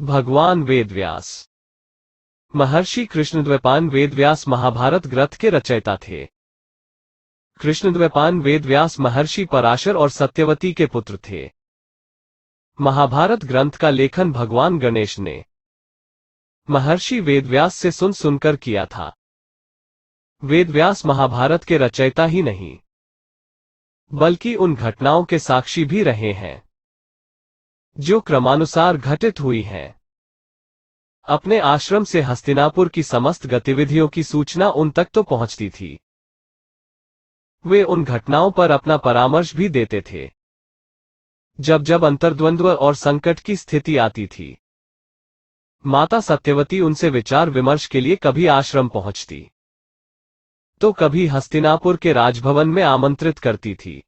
भगवान वेदव्यास। महर्षि कृष्णद्वैपायन वेदव्यास महाभारत ग्रंथ के रचयिता थे। कृष्णद्वैपायन वेदव्यास महर्षि पराशर और सत्यवती के पुत्र थे। महाभारत ग्रंथ का लेखन भगवान गणेश ने महर्षि वेदव्यास से सुन सुनकर किया था। वेदव्यास महाभारत के रचयिता ही नहीं, बल्कि उन घटनाओं के साक्षी भी रहे हैं जो क्रमानुसार घटित हुई हैं। अपने आश्रम से हस्तिनापुर की समस्त गतिविधियों की सूचना उन तक तो पहुंचती थी। वे उन घटनाओं पर अपना परामर्श भी देते थे। जब जब अंतर्द्वंद्व और संकट की स्थिति आती थी, माता सत्यवती उनसे विचार विमर्श के लिए कभी आश्रम पहुंचती, तो कभी हस्तिनापुर के राजभवन में आमंत्रित करती थी।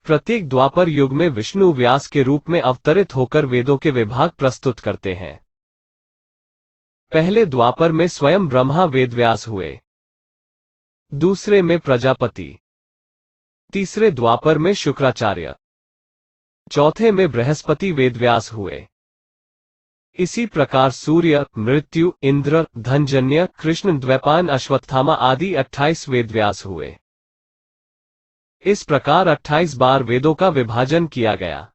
प्रत्येक द्वापर युग में विष्णु व्यास के रूप में अवतरित होकर वेदों के विभाग प्रस्तुत करते हैं। पहले द्वापर में स्वयं ब्रह्मा वेदव्यास हुए, दूसरे में प्रजापति, तीसरे द्वापर में शुक्राचार्य, चौथे में बृहस्पति वेदव्यास हुए। इसी प्रकार सूर्य, मृत्यु, इंद्र, धनजन्य, कृष्ण द्वैपायन, अश्वत्थामा आदि 28 वेदव्यास हुए। इस प्रकार 28 बार वेदों का विभाजन किया गया।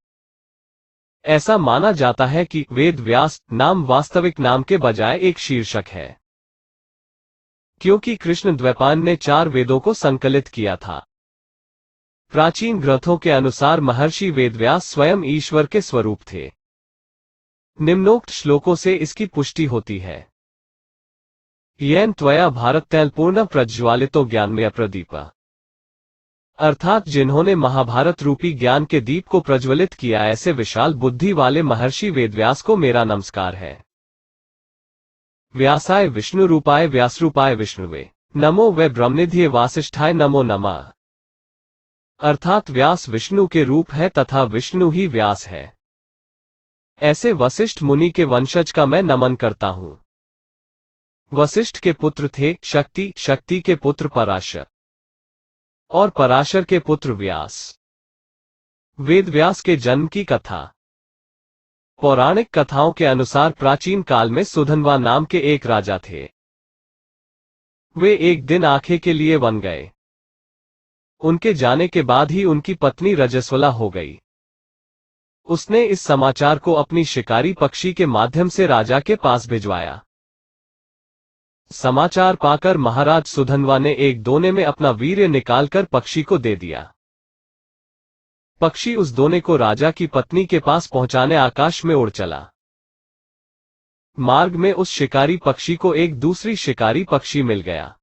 ऐसा माना जाता है कि वेदव्यास नाम वास्तविक नाम के बजाय एक शीर्षक है, क्योंकि कृष्ण द्वैपायन ने 4 वेदों को संकलित किया था। प्राचीन ग्रंथों के अनुसार महर्षि वेदव्यास स्वयं ईश्वर के स्वरूप थे। निम्नोक्त श्लोकों से इसकी पुष्टि होती है। येन त्वया भारतैल पूर्ण प्रज्वालितो ज्ञानमय प्रदीप, अर्थात जिन्होंने महाभारत रूपी ज्ञान के दीप को प्रज्वलित किया, ऐसे विशाल बुद्धि वाले महर्षि वेदव्यास को मेरा नमस्कार है। व्यासाय विष्णु रूपाय व्यासरूपाय विष्णुवे नमो वे ब्रह्मनिधिये वासिष्ठाय नमो नमः, अर्थात व्यास विष्णु के रूप है तथा विष्णु ही व्यास है। ऐसे वशिष्ठ मुनि के वंशज का मैं नमन करता हूं। वशिष्ठ के पुत्र थे शक्ति, शक्ति के पुत्र पराशर और पराशर के पुत्र व्यास। वेदव्यास के जन्म की कथा। पौराणिक कथाओं के अनुसार प्राचीन काल में सुधन्वा नाम के एक राजा थे। वे एक दिन आखे के लिए वन गए। उनके जाने के बाद ही उनकी पत्नी रजस्वला हो गई। उसने इस समाचार को अपनी शिकारी पक्षी के माध्यम से राजा के पास भिजवाया। समाचार पाकर महाराज सुधन्वा ने एक दोने में अपना वीर्य निकालकर पक्षी को दे दिया। पक्षी उस दोने को राजा की पत्नी के पास पहुंचाने आकाश में उड़ चला। मार्ग में उस शिकारी पक्षी को एक दूसरी शिकारी पक्षी मिल गया।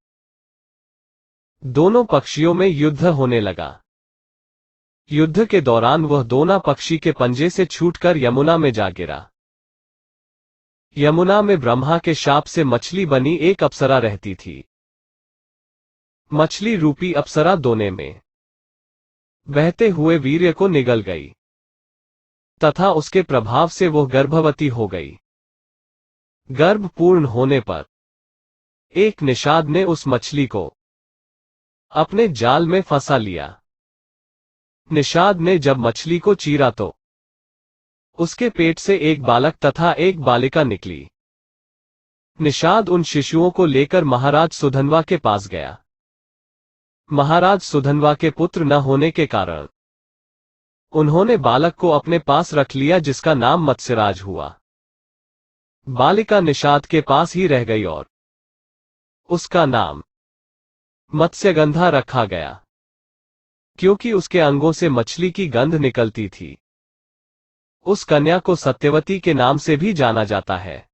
दोनों पक्षियों में युद्ध होने लगा। युद्ध के दौरान वह दोना पक्षी के पंजे से छूटकर यमुना में जा गिरा। यमुना में ब्रह्मा के शाप से मछली बनी एक अप्सरा रहती थी। मछली रूपी अप्सरा दोने में बहते हुए वीर्य को निगल गई तथा उसके प्रभाव से वह गर्भवती हो गई। गर्भ पूर्ण होने पर एक निषाद ने उस मछली को अपने जाल में फंसा लिया। निषाद ने जब मछली को चीरा तो उसके पेट से एक बालक तथा एक बालिका निकली। निषाद उन शिशुओं को लेकर महाराज सुधन्वा के पास गया। महाराज सुधन्वा के पुत्र न होने के कारण उन्होंने बालक को अपने पास रख लिया, जिसका नाम मत्स्यराज हुआ। बालिका निषाद के पास ही रह गई और उसका नाम मत्स्यगंधा रखा गया, क्योंकि उसके अंगों से मछली की गंध निकलती थी। उस कन्या को सत्यवती के नाम से भी जाना जाता है।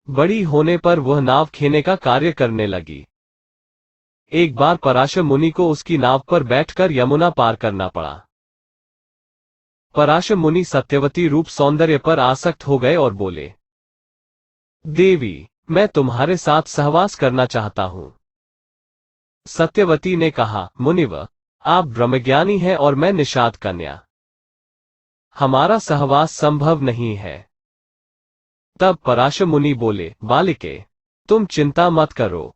बड़ी होने पर वह नाव खेने का कार्य करने लगी। एक बार पराशर मुनि को उसकी नाव पर बैठकर यमुना पार करना पड़ा। पराशर मुनि सत्यवती रूप सौंदर्य पर आसक्त हो गए और बोले, देवी, मैं तुम्हारे साथ सहवास करना चाहता हूं। सत्यवती ने कहा, मुनिव, आप ब्रह्मज्ञानी हैं और मैं निषाद कन्या, हमारा सहवास संभव नहीं है। तब पराशर मुनि बोले, बालिके, तुम चिंता मत करो,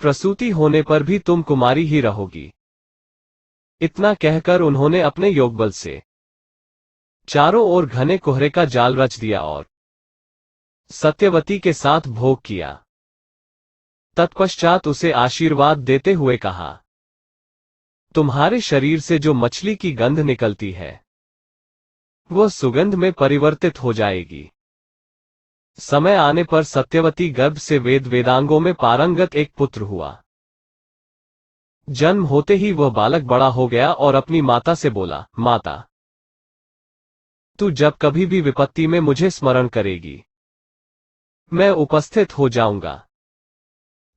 प्रसूति होने पर भी तुम कुमारी ही रहोगी। इतना कहकर उन्होंने अपने योगबल से चारों ओर घने कोहरे का जाल रच दिया और सत्यवती के साथ भोग किया। तत्पश्चात उसे आशीर्वाद देते हुए कहा, तुम्हारे शरीर से जो मछली की गंध निकलती है वह सुगंध में परिवर्तित हो जाएगी। समय आने पर सत्यवती गर्भ से वेदांगों में पारंगत एक पुत्र हुआ। जन्म होते ही वह बालक बड़ा हो गया और अपनी माता से बोला, माता, तू जब कभी भी विपत्ति में मुझे स्मरण करेगी मैं उपस्थित हो जाऊंगा।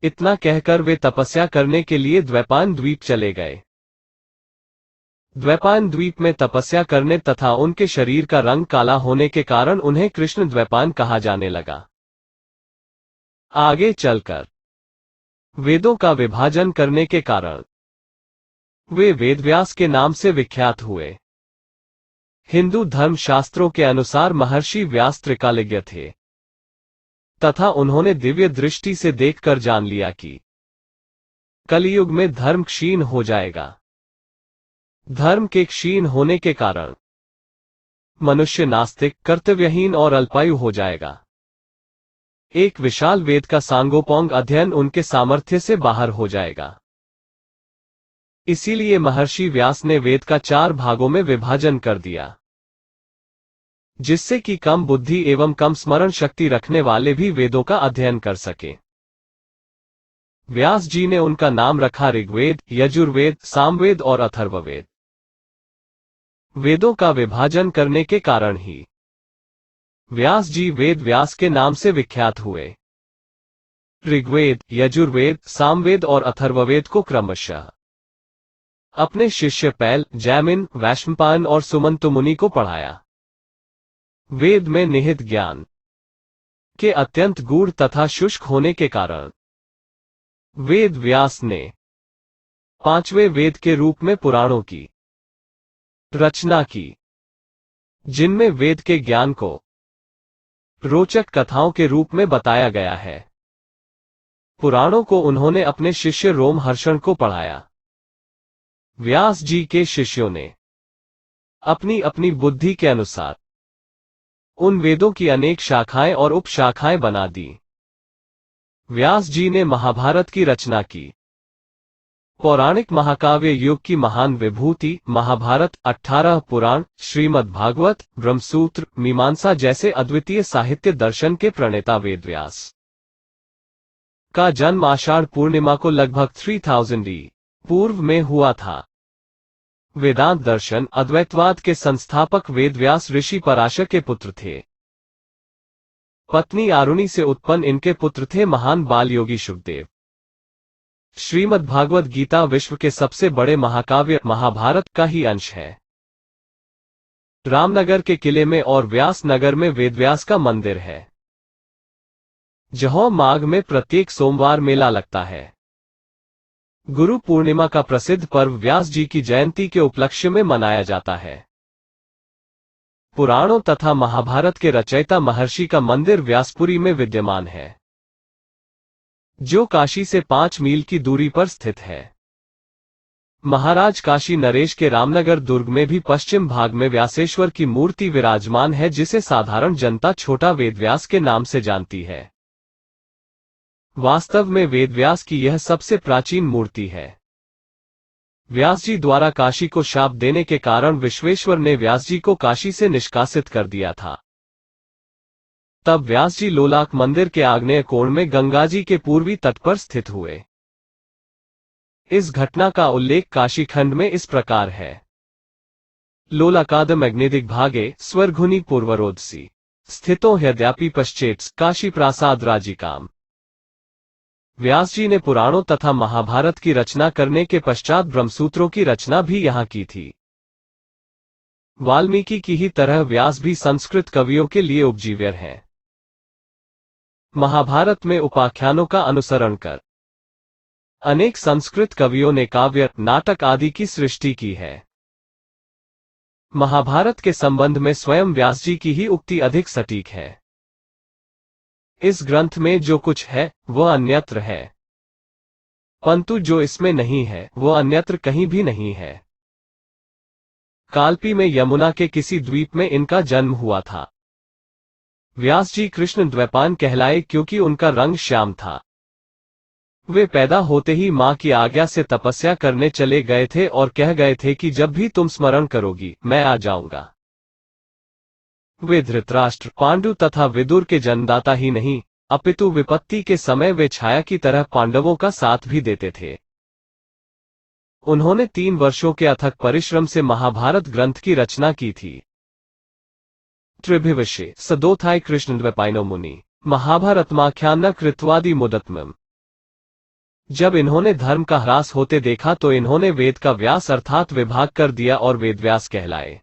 इतना कहकर वे तपस्या करने के लिए द्वैपायन द्वीप चले गए। द्वैपायन द्वीप में तपस्या करने तथा उनके शरीर का रंग काला होने के कारण उन्हें कृष्ण द्वैपायन कहा जाने लगा। आगे चलकर वेदों का विभाजन करने के कारण वे वेदव्यास के नाम से विख्यात हुए। हिंदू धर्म शास्त्रों के अनुसार महर्षि व्यास त्रिकालज्ञ थे तथा उन्होंने दिव्य दृष्टि से देखकर जान लिया कि कलियुग में धर्म क्षीण हो जाएगा। धर्म के क्षीण होने के कारण मनुष्य नास्तिक, कर्तव्यहीन और अल्पायु हो जाएगा। एक विशाल वेद का सांगोपांग अध्ययन उनके सामर्थ्य से बाहर हो जाएगा। इसीलिए महर्षि व्यास ने वेद का 4 भागों में विभाजन कर दिया, जिससे कि कम बुद्धि एवं कम स्मरण शक्ति रखने वाले भी वेदों का अध्ययन कर सके। व्यास जी ने उनका नाम रखा ऋग्वेद, यजुर्वेद, सामवेद और अथर्ववेद। वेदों का विभाजन करने के कारण ही व्यास जी वेद व्यास के नाम से विख्यात हुए। ऋग्वेद, यजुर्वेद, सामवेद और अथर्ववेद को क्रमशः अपने शिष्य पैल, जैमिन, वैशंपायन और सुमंतु मुनि को पढ़ाया। वेद में निहित ज्ञान के अत्यंत गूढ़ तथा शुष्क होने के कारण वेद व्यास ने 5वें वेद के रूप में पुराणों की रचना की, जिनमें वेद के ज्ञान को रोचक कथाओं के रूप में बताया गया है। पुराणों को उन्होंने अपने शिष्य रोमहर्षण को पढ़ाया। व्यास जी के शिष्यों ने अपनी अपनी बुद्धि के अनुसार उन वेदों की अनेक शाखाएं और उपशाखाएं बना दी। व्यास जी ने महाभारत की रचना की। पौराणिक महाकाव्य युग की महान विभूति महाभारत, 18 पुराण, श्रीमद् भागवत, ब्रह्मसूत्र, मीमांसा जैसे अद्वितीय साहित्य दर्शन के प्रणेता वेदव्यास का जन्म आषाढ़ पूर्णिमा को लगभग 3000 ई. पूर्व में हुआ था। वेदांत दर्शन अद्वैतवाद के संस्थापक वेदव्यास ऋषि पराशर के पुत्र थे। पत्नी आरुणि से उत्पन्न इनके पुत्र थे महान बाल योगी शुकदेव। श्रीमद् भागवत गीता विश्व के सबसे बड़े महाकाव्य महाभारत का ही अंश है। रामनगर के किले में और व्यास नगर में वेदव्यास का मंदिर है, जहां माघ में प्रत्येक सोमवार मेला लगता है। गुरु पूर्णिमा का प्रसिद्ध पर्व व्यास जी की जयंती के उपलक्ष्य में मनाया जाता है। पुराणों तथा महाभारत के रचयिता महर्षि का मंदिर व्यासपुरी में विद्यमान है, जो काशी से 5 मील की दूरी पर स्थित है। महाराज काशी नरेश के रामनगर दुर्ग में भी पश्चिम भाग में व्यासेश्वर की मूर्ति विराजमान है, जिसे साधारण जनता छोटा वेदव्यास के नाम से जानती है। वास्तव में वेदव्यास की यह सबसे प्राचीन मूर्ति है। व्यास जी द्वारा काशी को शाप देने के कारण विश्वेश्वर ने व्यास जी को काशी से निष्कासित कर दिया था। तब व्यास जी लोलाक मंदिर के आग्नेय कोण में गंगा जी के पूर्वी तट पर स्थित हुए। इस घटना का उल्लेख काशी खंड में इस प्रकार है। लोलाकाद मैग्नेदिक भागे स्वर्घुनि पूर्वरोधसी स्थितो यद्यापि पश्चेत काशी प्रासाद राजिकाम। व्यास जी ने पुराणों तथा महाभारत की रचना करने के पश्चात ब्रह्मसूत्रों की रचना भी यहाँ की थी। वाल्मीकि की ही तरह व्यास भी संस्कृत कवियों के लिए उपजीव्य हैं। महाभारत में उपाख्यानों का अनुसरण कर अनेक संस्कृत कवियों ने काव्य, नाटक आदि की सृष्टि की है। महाभारत के संबंध में स्वयं व्यास जी की ही उक्ति अधिक सटीक है। इस ग्रंथ में जो कुछ है वह अन्यत्र है, परंतु जो इसमें नहीं है वह अन्यत्र कहीं भी नहीं है। कालपी में यमुना के किसी द्वीप में इनका जन्म हुआ था। व्यास जी कृष्ण द्वैपायन कहलाए क्योंकि उनका रंग श्याम था। वे पैदा होते ही मां की आज्ञा से तपस्या करने चले गए थे और कह गए थे कि जब भी तुम स्मरण करोगी मैं आ जाऊंगा। वे धृतराष्ट्र, पांडु तथा विदुर के जन्मदाता ही नहीं, अपितु विपत्ति के समय वे छाया की तरह पांडवों का साथ भी देते थे। उन्होंने 3 वर्षों के अथक परिश्रम से महाभारत ग्रंथ की रचना की थी। त्रिभिवशे सदोथाय कृष्णद्वैपायनो मुनि महाभारतमाख्यान कृत्वादि मुदत्मम। जब इन्होंने धर्म का ह्रास होते देखा तो इन्होंने वेद का व्यास अर्थात विभाग कर दिया और वेदव्यास कहलाए।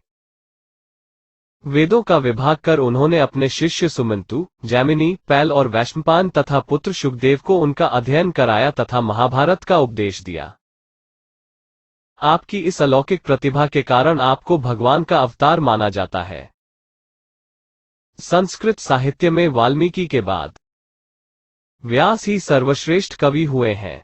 वेदों का विभाग कर उन्होंने अपने शिष्य सुमंतु, जैमिनी, पैल और वैशंपायन तथा पुत्र शुकदेव को उनका अध्ययन कराया तथा महाभारत का उपदेश दिया। आपकी इस अलौकिक प्रतिभा के कारण आपको भगवान का अवतार माना जाता है। संस्कृत साहित्य में वाल्मीकि के बाद व्यास ही सर्वश्रेष्ठ कवि हुए हैं।